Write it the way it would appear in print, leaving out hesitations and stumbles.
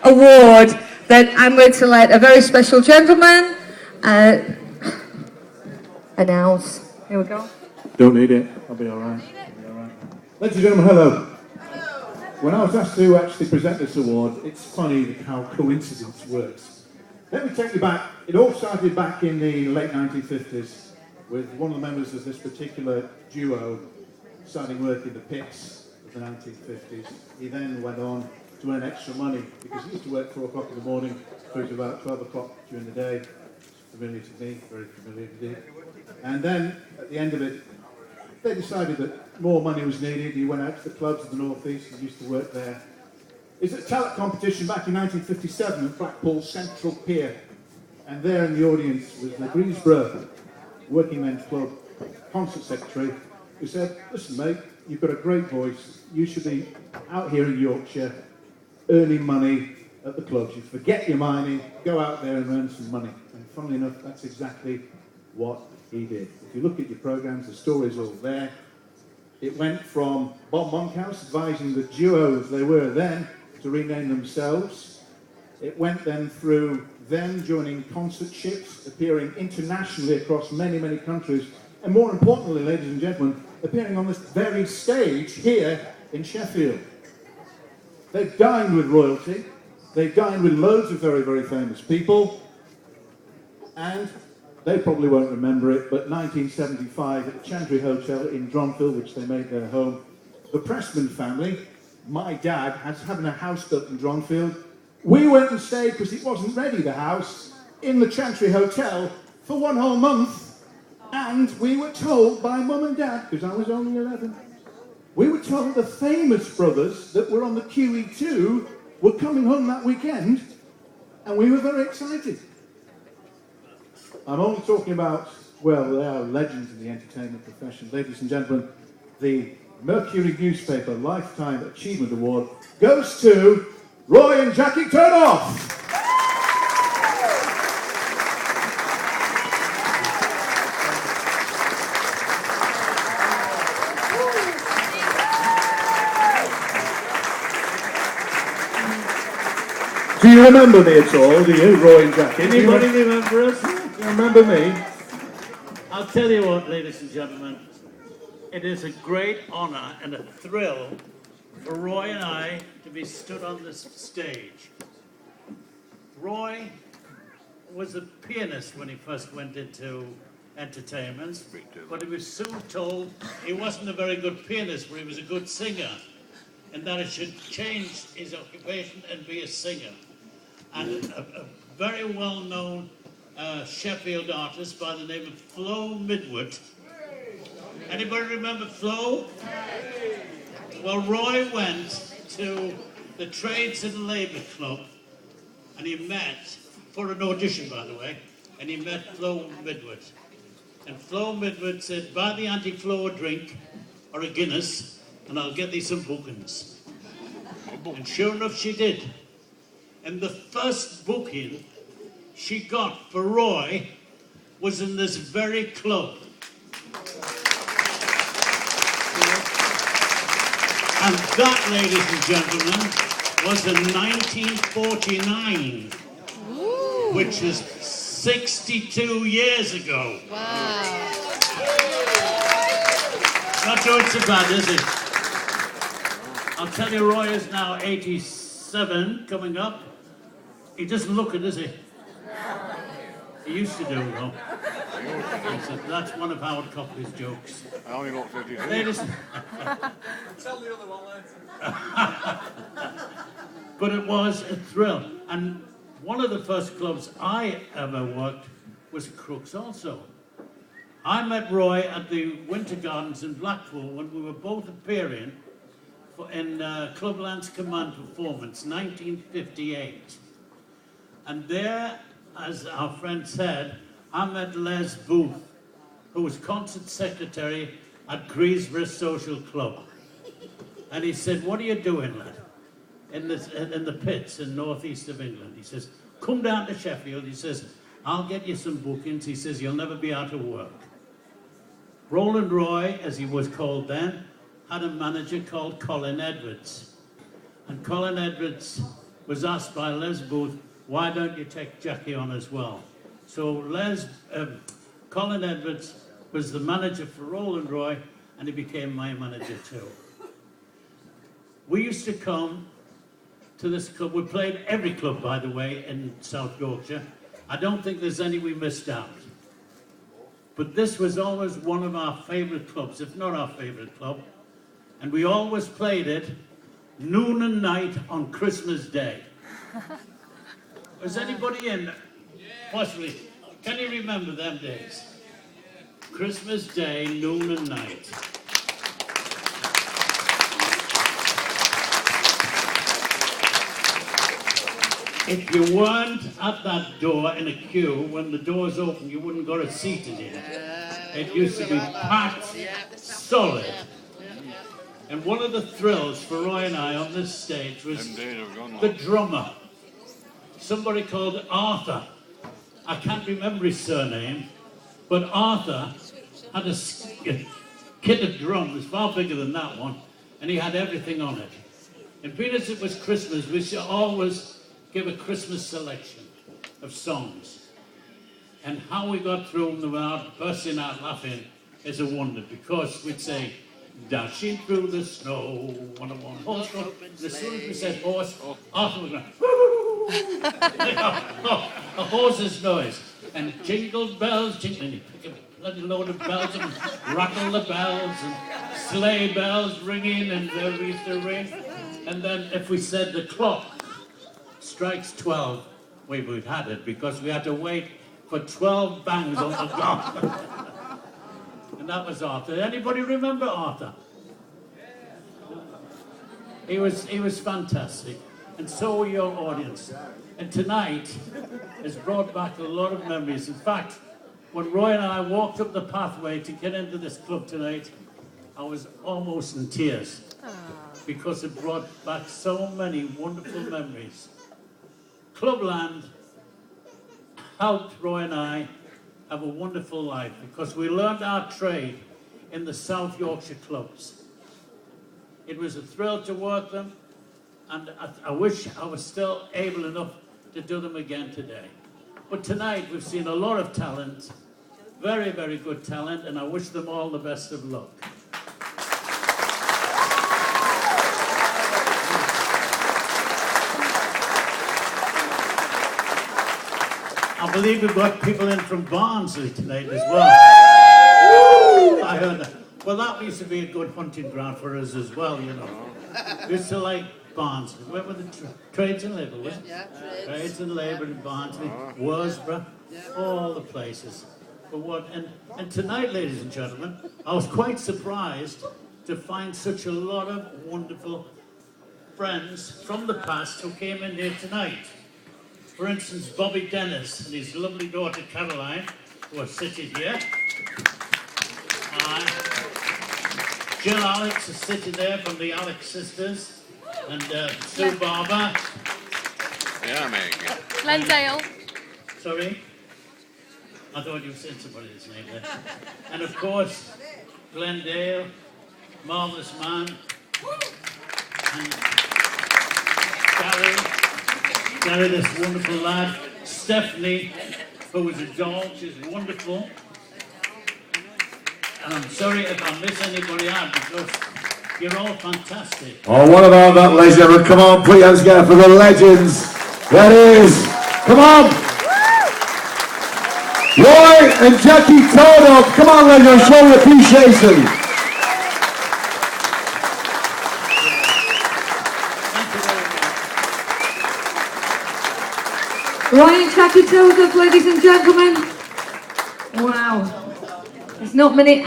award that I'm going to let a very special gentleman announce. Here we go. Don't need it. I'll be all right. Ladies and gentlemen, hello. When I was asked to actually present this award, it's funny how coincidence works. Let me take you back. It all started back in the late 1950s with one of the members of this particular duo starting work in the pits of the 1950s. He then went on to earn extra money because he used to work 4 o'clock in the morning through to about 12 o'clock during the day. Familiar to me, very familiar indeed. And then at the end of it, they decided that more money was needed. He went out to the clubs in the northeast and used to work there. It was a talent competition back in 1957 at Blackpool Central Pier. And there in the audience was the Greensborough Working Men's Club concert secretary who said, listen mate, you've got a great voice. You should be out here in Yorkshire earning money at the clubs. You forget your mining, go out there and earn some money. And funnily enough, that's exactly what he did. If you look at your programmes, the story's all there. It went from Bob Monkhouse advising the duo as they were then to rename themselves. It went then through them joining concert ships, appearing internationally across many, many countries, and more importantly, ladies and gentlemen, appearing on this very stage here in Sheffield. They've dined with royalty. They've dined with loads of very, very famous people. And they probably won't remember it, but 1975 at the Chantry Hotel in Dronfield, which they made their home, the Pressman family, my dad, having a house built in Dronfield. We went and stayed, because it wasn't ready, the house, in the Chantry Hotel for 1 whole month. And we were told by Mum and Dad, because I was only 11, we were told the famous brothers that were on the QE2 were coming home that weekend, and we were very excited. I'm only talking about, well, they are legends in the entertainment profession. Ladies and gentlemen, the Mercury newspaper Lifetime Achievement Award goes to Roy and Jackie Turnoff. Do you remember me at all, do you, Roy and Jackie? Anybody remember us? You remember me? I'll tell you what, ladies and gentlemen, it is a great honour and a thrill for Roy and I to be stood on this stage. Roy was a pianist when he first went into entertainment, but he was soon told he wasn't a very good pianist, but he was a good singer, and that he should change his occupation and be a singer. And a very well-known Sheffield artist by the name of Flo Midwood. Anybody remember Flo? Well, Roy went to the Trades and Labour Club and he met, for an audition by the way, and he met Flo Midwood. And Flo Midwood said, buy the anti-Flo a drink or a Guinness and I'll get thee some bookings. And sure enough she did. And the first booking she got for Roy was in this very club. And that, ladies and gentlemen, was in 1949, which is 62 years ago. Wow. Not doing so bad, is it? I'll tell you, Roy is now 87, coming up. He doesn't look it, does he? He used to do, though. That's one of Howard Copley's jokes. I only got 53. Ladies, Tell the other one, lads. but it was a thrill. And one of the first clubs I ever worked was Crooks also. I met Roy at the Winter Gardens in Blackpool when we were both appearing in Clubland's Command Performance, 1958. And there, as our friend said, I met Les Booth, who was concert secretary at Greensborough Social Club. And he said, what are you doing, lad, in the pits in northeast of England? He says, come down to Sheffield. He says, I'll get you some bookings. He says, you'll never be out of work. Roland Roy, as he was called then, had a manager called Colin Edwards. And Colin Edwards was asked by Les Booth, why don't you take Jackie on as well? So Colin Edwards was the manager for Roland Roy, and he became my manager too. We used to come to this club. We played every club, by the way, in South Yorkshire. I don't think there's any we missed out. But this was always one of our favourite clubs, if not our favourite club. And we always played it noon and night on Christmas Day. Was anybody in? Possibly. Can you remember them days? Christmas Day, noon and night. If you weren't at that door in a queue, when the doors open, you wouldn't got a seat in it. It used to be packed, solid. And one of the thrills for Roy and I on this stage was the drummer. Somebody called Arthur. I can't remember his surname, but Arthur had a kit of drums, far bigger than that one, and he had everything on it. And because it was Christmas, we should always give a Christmas selection of songs. And how we got through them without bursting out laughing is a wonder, because we'd say, dashing through the snow, one on one horse. As soon as we said horse, Arthur was going, a horse's noise. And jingle bells, jingle, and you pick a bloody load of bells and rattle the bells, and sleigh bells ringing, and we used to ring. And then if we said the clock strikes 12, we'd had it, because we had to wait for 12 bangs on the gong. And that was Arthur. Anybody remember Arthur? He was fantastic, and so were your audience. And tonight has brought back a lot of memories. In fact, when Roy and I walked up the pathway to get into this club tonight, I was almost in tears, because it brought back so many wonderful memories. Clubland helped Roy and I have a wonderful life, because we learned our trade in the South Yorkshire clubs. It was a thrill to work them, and I wish I was still able enough to do them again today. But tonight we've seen a lot of talent, very, very good talent, and I wish them all the best of luck. I believe we've got people in from Barnsley tonight as well. I heard that. Well, that used to be a good hunting ground for us as well, you know. We used to like Barnsley. Where were the Trades and Labour, was it? Yeah, Trades and Labour in Barnsley, Worsborough, all the places. But and tonight, ladies and gentlemen, I was quite surprised to find such a lot of wonderful friends from the past who came in here tonight. For instance, Bobby Dennis and his lovely daughter Caroline, who are seated here. Jill Alex is sitting there from the Alex sisters, and Sue Barber. Yeah, man. Glendale. Sorry? I thought you said somebody's name there. And of course, Glendale, Marvellous Man, and Gary, this wonderful lad, Stephanie, who was a doll, she's wonderful. And I'm sorry if I miss anybody out, because you're all fantastic. Oh, what about that, ladies and gentlemen? Come on, put your hands together for the legends. That is, come on. Roy and Jackie Todo. Come on, legends, show your appreciation. Roy and Jackie Joseph, ladies and gentlemen. Wow. There's not many